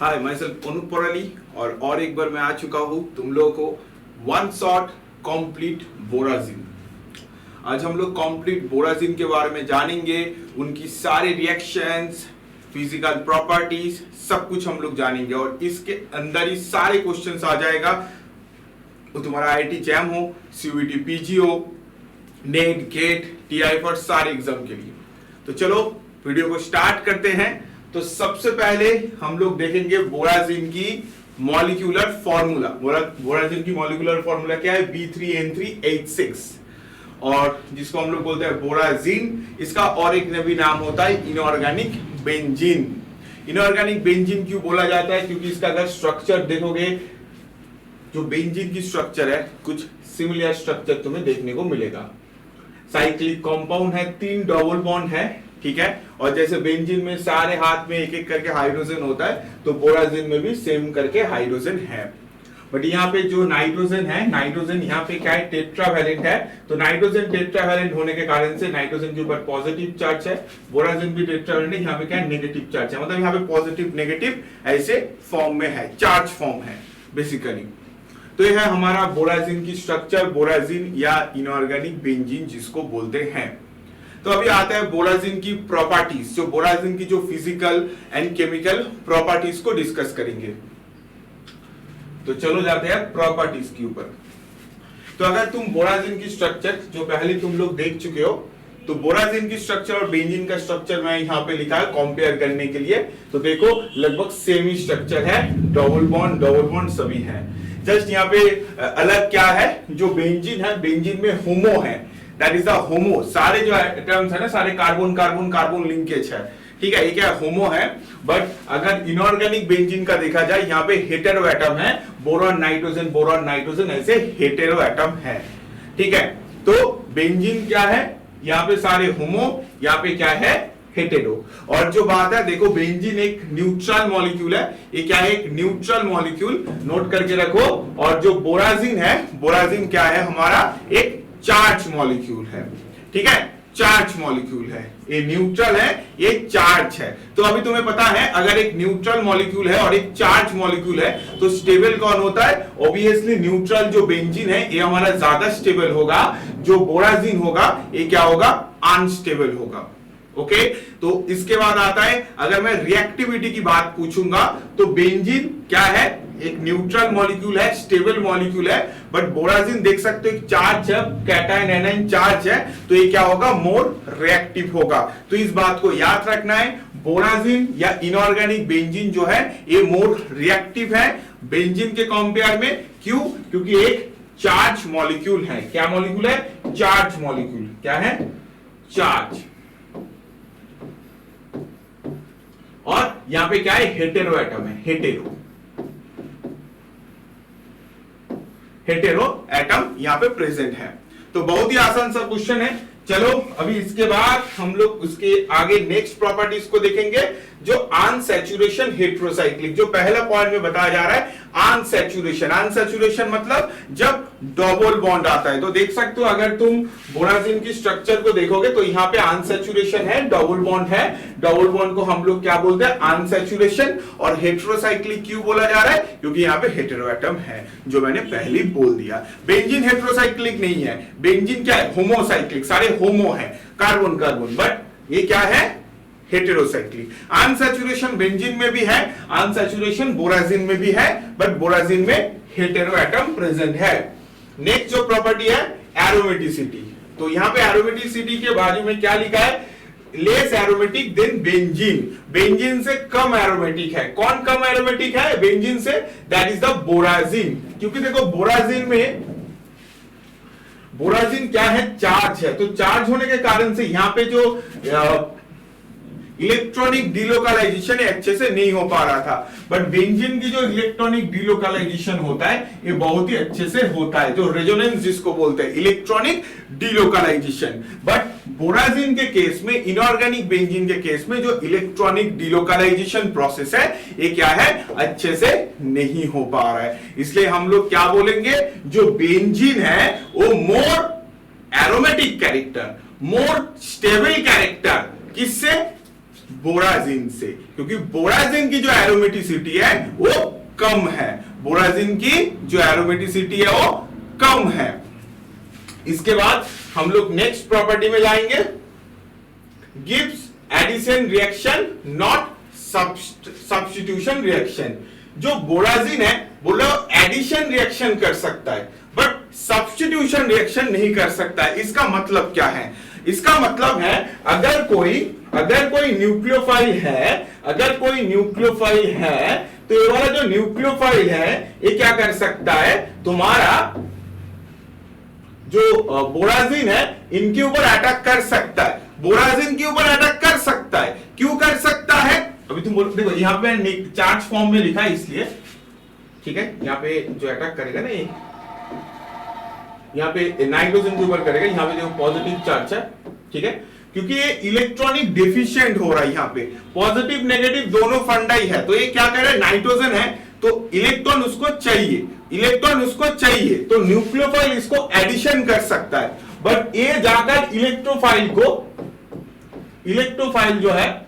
हाय मैं सेल्फ अनुप पराली और एक बार मैं आ चुका हूँ तुम लोगों को वन शॉट कंप्लीट बोराजिन। आज हम लोग कंप्लीट बोराजिन के बारे में जानेंगे, उनकी सारे रिएक्शंस, फिजिकल प्रॉपर्टीज, सब कुछ हम लोग जानेंगे और इसके अंदर ही सारे क्वेश्चंस आ जाएगा। वो तुम्हारा आईआईटी जैम हो, सीयूईटी पीजी हो, नेट गेट टीआई फॉर सारे एग्जाम के लिए। तो चलो वीडियो को स्टार्ट करते हैं। तो सबसे पहले हम लोग देखेंगे बोराजिन की मॉलिक्यूलर फॉर्मूला। बोराजिन की मॉलिक्यूलर फॉर्मूला क्या है? B3N3H6 और जिसको हम लोग बोलते हैं बोराजिन। इसका और एक भी नाम होता है इनऑर्गेनिक बेंजीन। इनऑर्गेनिक बेंजीन क्यों बोला जाता है? क्योंकि इसका अगर स्ट्रक्चर देखोगे, जो बेंजीन की स्ट्रक्चर है, कुछ सिमिलर स्ट्रक्चर तुम्हें देखने को मिलेगा। साइक्लिक कंपाउंड है, 3 डबल बॉन्ड है, ठीक है। और जैसे बेंजीन में सारे हाथ में एक एक करके हाइड्रोजन होता है, तो बोराजिन में भी सेम करके हाइड्रोजन है। बट यहाँ पे जो नाइट्रोजन है, नाइट्रोजन यहाँ पे क्या है? टेट्रावैलेंट है। तो नाइट्रोजन टेट्रावैलेंट होने के कारण से नाइट्रोजन के ऊपर पॉजिटिव चार्ज है, बोराजिन भी टेट्रावैलेंट है, यहाँ पे क्या है? नेगेटिव चार्ज है। मतलब यहाँ पे पॉजिटिव नेगेटिव ऐसे फॉर्म में है, चार्ज फॉर्म है बेसिकली। तो यह है हमारा बोराजिन की स्ट्रक्चर, बोराजिन या इनऑर्गेनिक बेंजीन जिसको बोलते हैं। तो अभी आता है बोराजिन की प्रॉपर्टीज। जो बोराजिन की जो फिजिकल एंड केमिकल प्रॉपर्टीज को डिस्कस करेंगे। तो चलो जाते हैं प्रॉपर्टीज के ऊपर। तो अगर तुम बोराजिन की स्ट्रक्चर जो पहले तुम लोग देख चुके हो, तो बोराजिन की स्ट्रक्चर और बेंजीन का स्ट्रक्चर मैं यहाँ पे लिखा है कंपेयर करने के लिए। तो देखो लगभग सेम ही स्ट्रक्चर है, डबल बॉन्ड सभी है। जस्ट यहाँ पे अलग क्या है? जो बेंजीन है, बेंजीन में होमो है, दैट इज द होमो। सारे जो एटम्स है ना, सारे कार्बन कार्बन कार्बन लिंकेज है, ठीक है, ये क्या होमो है। बट अगर इनऑर्गेनिक बेंजीन का देखा जाए, यहाँ पे हेटेरो एटम है, बोरॉन नाइट्रोजन ऐसे हेटेरो एटम है, ठीक है। तो बेंजीन क्या है? यहाँ पे सारे होमो, यहाँ पे क्या है? हेटेरो। और जो बात है, देखो बेंजीन एक न्यूट्रल मॉलिक्यूल है। ये क्या है? एक न्यूट्रल मॉलिक्यूल, नोट करके रखो। और जो बोराजिन है, बोराजिन क्या है? हमारा एक चार्ज मॉलिक्यूल है, ठीक है, चार्ज मॉलिक्यूल है। ये न्यूट्रल है, ये चार्ज है। तो अभी तुम्हें पता है, अगर एक न्यूट्रल मॉलिक्यूल है और एक चार्ज मॉलिक्यूल है, तो स्टेबल कौन होता है? ऑब्वियसली न्यूट्रल जो बेंजीन है, ये हमारा ज्यादा स्टेबल होगा। जो बोराजिन होगा, ये क्या होगा? अनस्टेबल होगा। ओके, तो इसके बाद आता है, अगर मैं रिएक्टिविटी की बात पूछूंगा, तो बेंजीन क्या है? एक न्यूट्रल मॉलिक्यूल है, स्टेबल मॉलिक्यूल है। बट बोराजिन देख सकते हो एक चार्ज है, कैटायन एनायन चार्ज है, तो ये क्या होगा? मोर रिएक्टिव होगा। तो इस बात को याद रखना है, बोराजिन या इनऑर्गेनिक बेंजीन जो है, ये मोर रिएक्टिव है बेंजीन के कंपेयर में। क्यों? क्योंकि एक चार्ज मॉलिक्यूल है। क्या मॉलिक्यूल है? Charge molecule. क्या है? चार्ज। और यहां पे क्या है? हेटेरो एटम है, हेटेरो एटम यहां पे प्रेजेंट है। तो बहुत ही आसान सा क्वेश्चन है। चलो अभी इसके बाद हम लोग उसके आगे नेक्स्ट प्रॉपर्टीज को देखेंगे, जो अनसैचुरेशन हेटेरोसाइक्लिक। जो पहला पॉइंट में बताया जा रहा है अनसैचुरेशन। अनसैचुरेशन मतलब जब डबल बॉन्ड आता है। तो देख सकते हो, अगर तुम बोराजिन की स्ट्रक्चर को देखोगे, तो यहाँ पे अनसैचुरेशन है, डबल बॉन्ड है। डबल बॉन्ड को हम लोग क्या बोलते हैं? अनसैचुरेशन। और हेटेरोसाइक्लिक क्यों बोला जा रहा है? क्योंकि यहाँ पे हेटेरो एटम है, जो मैंने पहले बोल दिया। बेंजीन हेटेरोसाइक्लिक नहीं है, बेंजीन क्या है? होमोसाइक्लिक, सारे होमो है, कार्बन कार्बन। बट ये क्या है? हेटेरोसाइक्लिक। अनसैचुरेशन बेंजीन में भी है, अनसैचुरेशन बोराजिन में भी है, बट बोराजिन में हेटेरो एटम प्रेजेंट है। नेक्स्ट जो प्रॉपर्टी है एरोमेटिसिटी। तो यहां पे एरोमेटिसिटी के बाजू में क्या लिखा है? Less aromatic than benzene. Benzene से कम एरोमेटिक है। कौन कम एरोमेटिक है बेंजीन से? That is the borazine. क्योंकि देखो बोराजिन क्या है? चार्ज है। तो चार्ज होने के कारण से यहां पे जो इलेक्ट्रॉनिक डिलोकलाइजेशन अच्छे से नहीं हो पा रहा था। बट बेंजीन की जो इलेक्ट्रॉनिक डिलोकलाइजेशन होता है, ये बहुत ही अच्छे से होता है, जो रेजोनेंस जिसको बोलते हैं, इलेक्ट्रॉनिक डिलोकलाइजेशन। बट बोराजिन के केस में, इनऑर्गेनिक बेंजीन के केस में, जो इलेक्ट्रॉनिक डिलोकलाइजेशन प्रोसेस है, ये क्या है? अच्छे से नहीं हो पा रहा है। इसलिए हम लोग क्या बोलेंगे? जो बेंजीन है वो more aromatic character, more stable character. किससे? बोराजिन से, क्योंकि बोराजिन की जो एरोमेटिसिटी है वो कम है, बोराजिन की जो एरोमेटिसिटी है वो कम है। इसके बाद हम लोग नेक्स्ट प्रॉपर्टी में जाएंगे, gives addition reaction not substitution reaction. जो बोराजिन है बोलो एडिशन रिएक्शन कर सकता है बट सब्स्टिट्यूशन रिएक्शन नहीं कर सकता है। इसका मतलब क्या है? इसका मतलब है अगर कोई न्यूक्लियोफाइल है तो ये वाला जो न्यूक्लियोफाइल है ये क्या कर सकता है, तुम्हारा जो बोराजिन है इनके ऊपर अटैक कर सकता है, बोराजिन के ऊपर अटैक कर सकता है। क्यों कर सकता है? अभी तुम बोलो, देखो यहाँ पे चार्ज फॉर्म में लिखा है इसलिए, ठीक है, यहाँ पे जो अटैक करेगा ना ये यहाँ पे नाइट्रोजन के ऊपर करेगा, यहाँ पे जो पॉजिटिव चार्ज है, ठीक है, क्योंकि ये इलेक्ट्रॉनिक डेफिशिएंट हो रहा है, यहाँ पे पॉजिटिव नेगेटिव दोनों फंडाई है, तो ये क्या कर रहा है, नाइट्रोजन है तो इलेक्ट्रॉन उसको चाहिए, तो न्यूक्लियोफाइल इसको एडिशन कर सकता है, बट ये जाकर इलेक्ट्रोफाइल जो है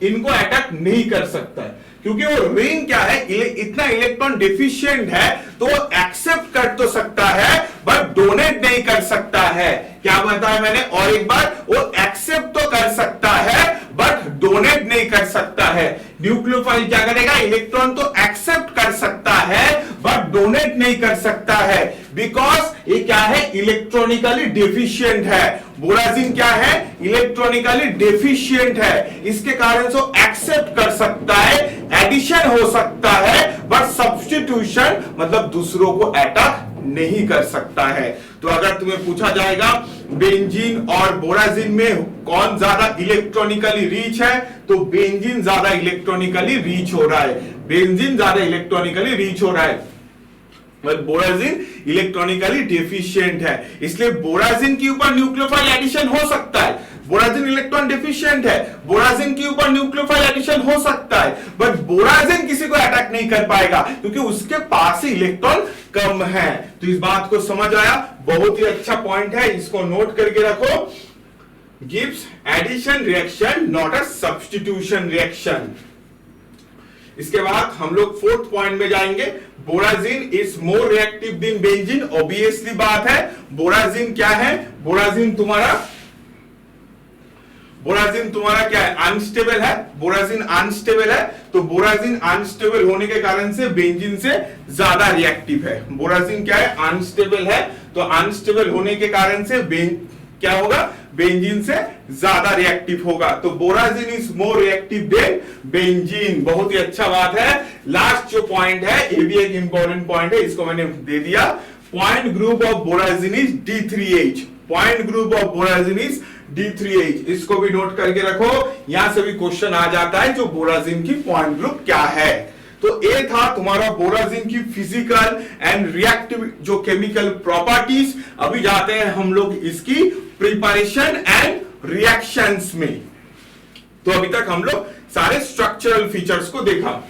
इनको अटैक नहीं कर सकता है, क्योंकि वो रिंग क्या है, इतना इलेक्ट्रॉन डेफिशिएंट है तो वो एक्सेप्ट कर तो सकता है बट डोनेट नहीं कर सकता है। क्या बताया मैंने और एक बार, वो एक्सेप्ट तो कर सकता है बट डोनेट नहीं कर सकता है। न्यूक्लियोफाइल क्या करेगा, इलेक्ट्रॉन तो एक्सेप्ट कर सकता है बट डोनेट नहीं कर सकता है, बिकॉज ये क्या है, इलेक्ट्रॉनिकली डेफिशिएंट है। बोराजिन क्या है, इलेक्ट्रॉनिकली डेफिशिएंट है, इसके कारण से एक्सेप्ट कर सकता है, एडिशन हो सकता है बट सब्स्टिट्यूशन मतलब दूसरों को अटैक नहीं कर सकता है। तो अगर तुम्हें पूछा जाएगा बेंजीन और बोराजिन में कौन ज्यादा इलेक्ट्रॉनिकली रीच है, तो बेंजीन ज्यादा इलेक्ट्रॉनिकली रीच हो रहा है, बेंजीन ज्यादा इलेक्ट्रॉनिकली रीच हो रहा है, बोराजिन इलेक्ट्रॉनिकली डेफिशिएंट है, इसलिए बोराजिन के ऊपर न्यूक्लियोफाइल एडिशन हो सकता है। बोराजिन इलेक्ट्रॉन डेफिशिएंट है, बोराजिन के ऊपर न्यूक्लियोफाइल एडिशन हो सकता है, बट बोराजिन किसी को अटैक नहीं कर पाएगा क्योंकि उसके पास ही इलेक्ट्रॉन कम है। तो इस बात को समझ आया, बहुत ही अच्छा पॉइंट है, इसको नोट करके रखो, gives addition reaction not a substitution reaction. इसके बाद हम लोग फोर्थ पॉइंट में जाएंगे, borazine is more reactive than benzene. Obviously बात है, बोराजिन क्या है, बोराजिन तुम्हारा क्या है, अनस्टेबल है, बोराजिन अनस्टेबल है, तो बोराजिन अनस्टेबल होने के कारण से बेंजीन से ज्यादा रिएक्टिव है। बोराजिन क्या है, अनस्टेबल है, तो अनस्टेबल होने के कारण से क्या होगा, बेंजीन से ज्यादा रिएक्टिव होगा, तो borazine is more reactive than benzene. बहुत ही अच्छा बात है। लास्ट जो पॉइंट है ये भी एक इंपॉर्टेंट पॉइंट है, इसको मैंने दे दिया, point group of borazine is D3H, point group of borazine is D3H, इसको भी नोट करके रखो, यहां से भी क्वेश्चन आ जाता है जो बोराजिन की पॉइंट ग्रुप क्या है। तो ये था तुम्हारा बोराजिन की फिजिकल एंड रिएक्टिव जो केमिकल प्रॉपर्टीज। अभी जाते हैं हम लोग इसकी प्रिपरेशन एंड रिएक्शंस में। तो अभी तक हम लोग सारे स्ट्रक्चरल फीचर्स को देखा।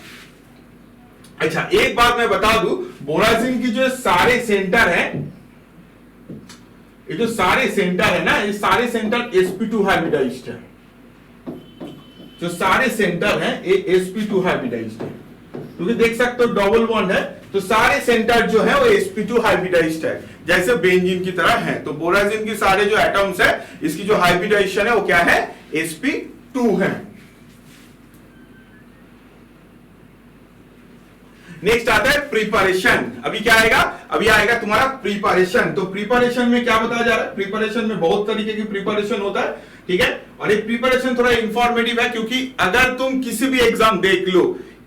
अच्छा, एक बात मैं बता दूं, बोराजिन की जो सारे सेंटर हैं, ये जो सारे सेंटर है ना, ये सारे सेंटर sp2 हाइब्रिडाइज्ड है, जो सारे सेंटर हैं ये sp2 हाइब्रिडाइज्ड है, क्योंकि देख सकते हो डबल बॉन्ड है, तो सारे सेंटर जो है वो sp2 हाइब्रिडाइज्ड है, जैसे बेंजीन की तरह है। तो बोराजिन की सारे जो एटम्स है इसकी जो हाइब्रिडाइजेशन है वो क्या है, sp2 है। नेक्स्ट आता है प्रिपरेशन। अभी क्या आएगा, अभी आएगा तुम्हारा प्रिपरेशन। तो प्रिपरेशन में क्या बताया जा रहा है, प्रिपरेशन में बहुत तरीके की प्रिपरेशन होता है, ठीक है, और ये प्रिपरेशन थोड़ा इंफॉर्मेटिव है, क्योंकि अगर तुम किसी भी एग्जाम देख लो,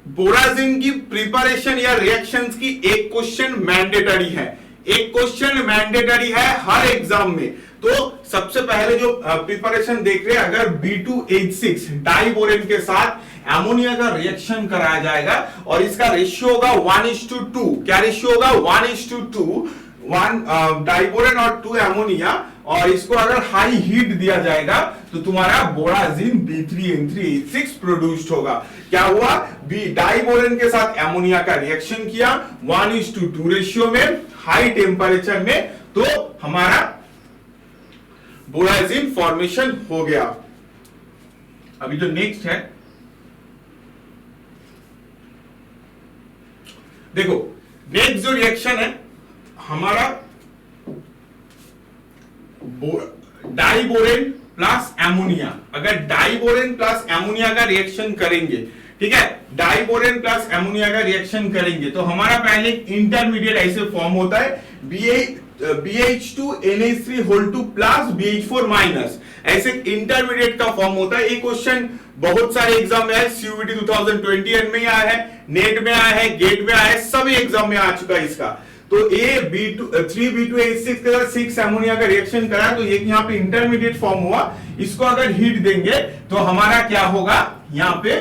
बोराजिन की प्रिपरेशन या रिएक्शंस की एक क्वेश्चन मैंडेटरी है, एक क्वेश्चन मैंडेटरी है हर एग्जाम में। तो सबसे पहले जो प्रिपरेशन देख रहे हैं, अगर B2H6 डाइबोरेन के साथ एमोनिया का रिएक्शन कराया जाएगा और इसका रेशियो होगा 1:2, क्या रेशियो होगा, 1:2, 1 डाइबोरेन और 2 एमोनिया, और इसको अगर हाई हीट दिया जाएगा तो तुम्हारा बोराजिन B3N3H6 प्रोड्यूस्ड होगा। क्या हुआ, डाइबोरेन के साथ एमोनिया का रिएक्शन किया 1:2 रेशियो में, हाई टेम्परेचर में, तो हमारा बोराजिन फॉर्मेशन हो गया। अभी जो नेक्स्ट है, देखो नेक्स्ट जो रिएक्शन है हमारा डाइबोरेन प्लस एमोनिया। अगर डाइबोरेन प्लस एमोनिया का रिएक्शन करेंगे, ठीक है, डाइबोरेन प्लस एमोनिया का रिएक्शन करेंगे तो हमारा पहले इंटरमीडिएट ऐसे फॉर्म होता है BH2NH3 प्लस BH4 माइनस, ऐसे इंटरमीडिएट का फॉर्म होता है। ये क्वेश्चन बहुत सारे एग्जाम में आया, CUET 2021 में आया है, नेट में आया है, गेट में आया है, सभी एग्जाम में आ चुका है इसका। तो ये 3B2H6 के साथ 6 एमोनिया का रिएक्शन करा तो ये यहाँ पे इंटरमीडिएट फॉर्म हुआ। इसको अगर हीट देंगे तो हमारा क्या होगा, यहाँ पे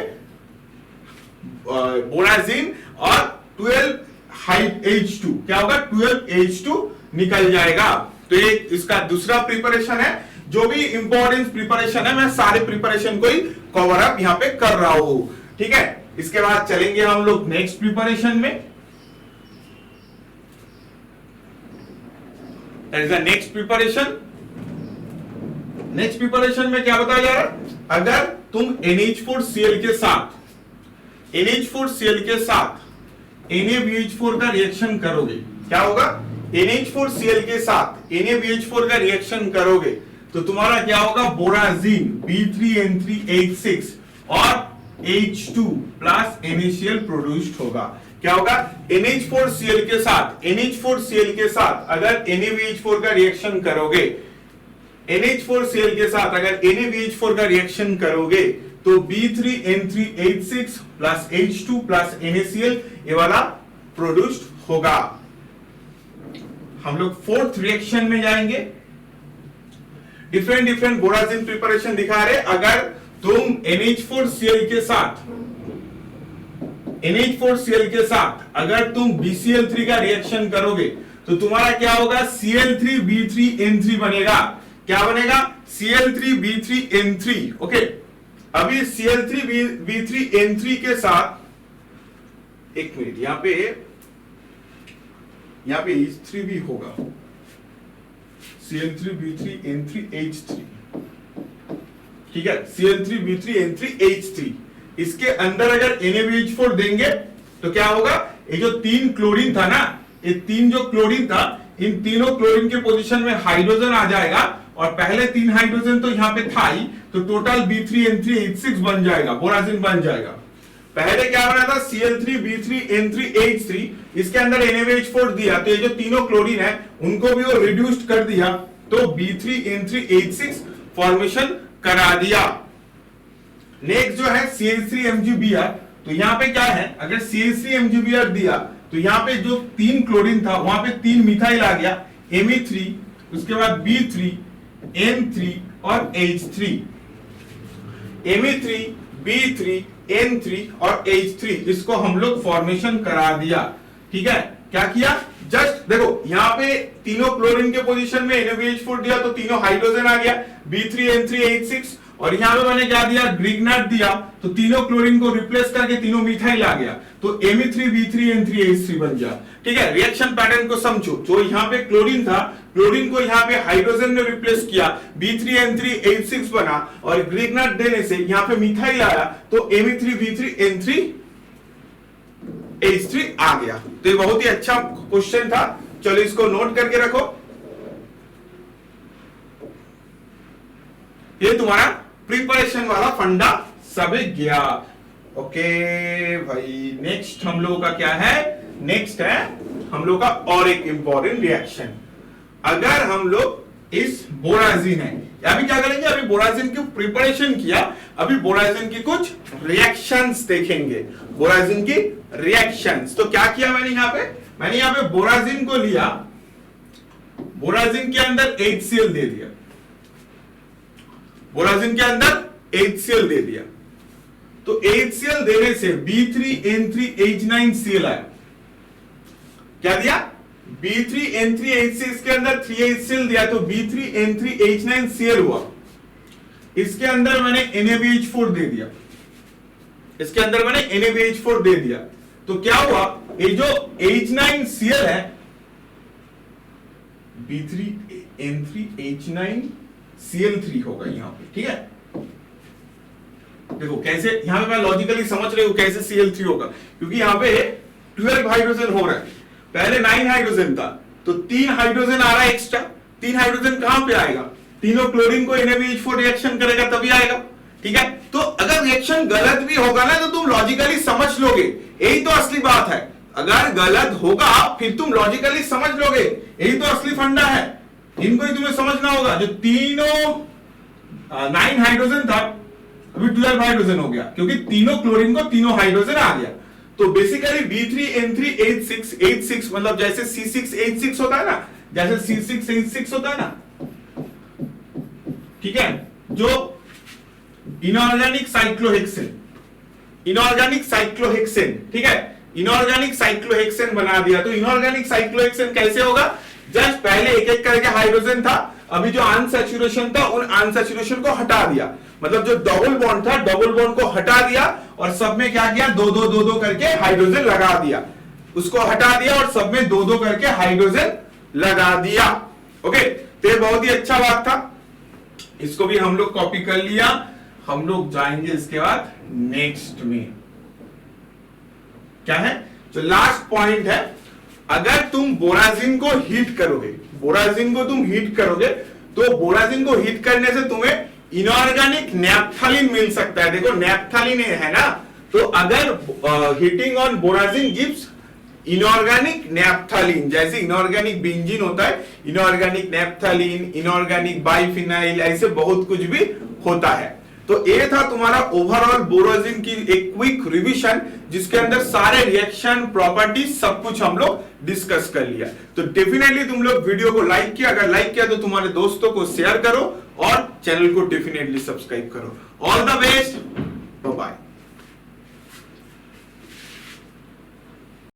बोराजिन और 12H2 क्या होगा, 12H2 निकल जाएगा। तो ये इसका दूसरा प्रिपरेशन है। जो भी इंपॉर्टेंट प्रिपरेशन है मैं सारे प्रिपरेशन को ही कवर अप यहाँ पे कर रहा हूं, ठीक है। इसके बाद चलेंगे हम लोग नेक्स्ट प्रिपरेशन में। That is the next preparation. Next preparation में क्या बताया जा रहा है, अगर तुम NH4Cl के साथ NH4Cl के साथ NaBH4 का रिएक्शन करोगे, क्या होगा, NH4Cl के साथ NaBH4 का रिएक्शन करोगे तो तुम्हारा क्या होगा, बोराजिन B3N3H6 और H2 प्लस NaCl प्रोड्यूस्ड होगा। क्या होगा, NH4Cl के साथ अगर NaBH4 का रिएक्शन करोगे, NH4Cl के साथ अगर NaBH4 का रिएक्शन करोगे तो B3N3H6 plus H2 plus NaCl ये वाला प्रोड्यूस्ड होगा। हम लोग फोर्थ रिएक्शन में जाएंगे। डिफरेंट बोराजिन प्रिपरेशन दिखा रहे। अगर तुम NH4Cl के साथ अगर तुम BCl3 का रिएक्शन करोगे तो तुम्हारा क्या होगा, Cl3B3N3 बनेगा। क्या बनेगा, Cl3B3N3। ओके, अभी Cl3B3N3 के साथ, एक मिनट, यहां पे H3 भी होगा, Cl3B3N3H3, ठीक है, Cl3B3N3H3। इसके अंदर अगर NaBH4 देंगे तो क्या होगा, ये जो 3 क्लोरीन था ना, ये 3 जो क्लोरीन था, इन तीनों क्लोरीन के पोजीशन में हाइड्रोजन आ जाएगा और पहले 3 हाइड्रोजन तो यहाँ पे था ही, तो टोटल B3N3H6 बन जाएगा, बोराजिन बन जाएगा। पहले क्या बना था, Cl3B3N3H3, इसके अंदर NaBH4 दिया तो ये जो तीनों क्लोरीन है उनको भी वो रिड्यूस्ड कर दिया तो B3N3H6 फॉर्मेशन करा दिया। नेक्स्ट जो है CH3MgBr, तो यहाँ पे क्या है, अगर CH3MgBr दिया तो यहाँ पे जो 3 क्लोरीन था वहां पे 3 मिथाइल आ गया, Me3, उसके बाद B3, N3 और H3, Me3, B3, N3 और H3, इसको हम लोग फॉर्मेशन करा दिया। ठीक है, क्या किया, जस्ट देखो यहाँ पे तीनों क्लोरीन के पोजीशन में NaBH4 दिया तो तीनों हाइड्रोजन आ गया, B3N3H6, और यहाँ पे मैंने क्या दिया, ग्रिग्नाट दिया तो तीनों क्लोरीन को रिप्लेस करके तीनों मिथाइल आ गया तो Me3B3N3H3 बन गया। ठीक है, रिएक्शन पैटर्न को समझो, जो यहाँ पे क्लोरीन था, क्लोरीन को यहाँ पे हाइड्रोजन ने रिप्लेस किया, B3N3H6 बना और ग्रिग्नाट देने से यहाँ पे मिथाइल आया तो Me3B3N3H3 आ गया। तो ये बहुत ही अच्छा क्वेश्चन था, चलो इसको नोट करके रखो। ये तुम्हारा प्रिपरेशन वाला फंडा सब गया। ओके भाई, नेक्स्ट हम लोगों का क्या है, नेक्स्ट है हम लोग का और एक इंपॉर्टेंट रिएक्शन। अगर हम लोग इस बोराजिन है, अभी क्या करेंगे, अभी बोराजिन की प्रिपरेशन किया, अभी बोराजिन की कुछ रिएक्शंस देखेंगे, बोराजिन की रिएक्शंस। तो क्या किया मैंने यहाँ पे बोराजिन को लिया, बोराजिन के अंदर HCl दे दिया, बोराजिन के अंदर HCl दे दिया, तो HCl देने से B3N3H9Cl आया। क्या दिया, B3N3H6 के अंदर 3HCl दिया तो B3N3H9Cl हुआ। इसके अंदर मैंने NaBH4 दे दिया, इसके अंदर मैंने NaBH4 दे दिया तो क्या हुआ, ये जो H9Cl है B3N3H9Cl3 होगा यहाँ पे। ठीक है, देखो कैसे, यहाँ पे मैं लॉजिकली समझ रही हूँ कैसे Cl3 होगा, क्योंकि यहाँ पे 12 हाइड्रोजन हो रहा है, पहले 9 हाइड्रोजन था, तो 3 हाइड्रोजन आ रहा है एक्स्ट्रा। 3 हाइड्रोजन कहां पे आएगा, तीनों क्लोरीन को NaBH4 रिएक्शन करेगा तभी आएगा, ठीक है। तो अगर रिएक्शन गलत भी होगा ना तो तुम लॉजिकली समझ लोगे, यही तो असली बात है। अगर गलत होगा फिर तुम लॉजिकली समझ लोगे, यही तो असली फंडा है। इनको ही तुम्हें समझना होगा। जो तीनों 9 हाइड्रोजन था अभी 12 हाइड्रोजन हो गया, क्योंकि तीनों क्लोरीन को तीनों हाइड्रोजन आ गया। तो बेसिकली B3N3H6 मतलब जैसे C6H6 होता है ना, जैसे C6H6 होता है ना, ठीक है। जो इनऑर्गेनिक साइक्लोहेक्सेन, ठीक है, इनऑर्गेनिक साइक्लोहेक्सेन बना दिया। तो इनऑर्गेनिक साइक्लोहेक्सेन कैसे होगा, जस्ट पहले एक एक करके हाइड्रोजन था, अभी जो अनसैचुरेशन था उन अनसैचुरेशन को हटा दिया, मतलब जो डबल बॉन्ड था डबल बॉन्ड को हटा दिया और सब में क्या किया, दो दो करके हाइड्रोजन लगा दिया, उसको हटा दिया और सब में दो करके हाइड्रोजन लगा दिया। ओके, तो ये बहुत ही अच्छा बात था, इसको भी हम लोग कॉपी कर लिया। हम लोग जाएंगे इसके बाद नेक्स्ट में, क्या है जो लास्ट पॉइंट है, अगर तुम बोराजिन को हीट करोगे, बोराजिन को तुम हीट करोगे तो बोराजिन को हीट करने से तुम्हें इनऑर्गेनिक नैप्थलीन मिल सकता है। देखो नैप्थलीन है ना, तो अगर heating on borazine gives inorganic naphthalene, जैसे इनऑर्गेनिक बेंजीन होता है, इनऑर्गेनिक नैप्थलीन, इनऑर्गेनिक बाइफिनाइल, ऐसे बहुत कुछ भी होता है। तो ये था तुम्हारा ओवरऑल बोराजिन की एक क्विक रिवीजन, जिसके अंदर सारे रिएक्शन प्रॉपर्टीज सब कुछ हम लोग डिस्कस कर लिया। तो डेफिनेटली तुम लोग वीडियो को लाइक किया, अगर लाइक किया तो तुम्हारे दोस्तों को शेयर करो और चैनल को डेफिनेटली सब्सक्राइब करो। All the best.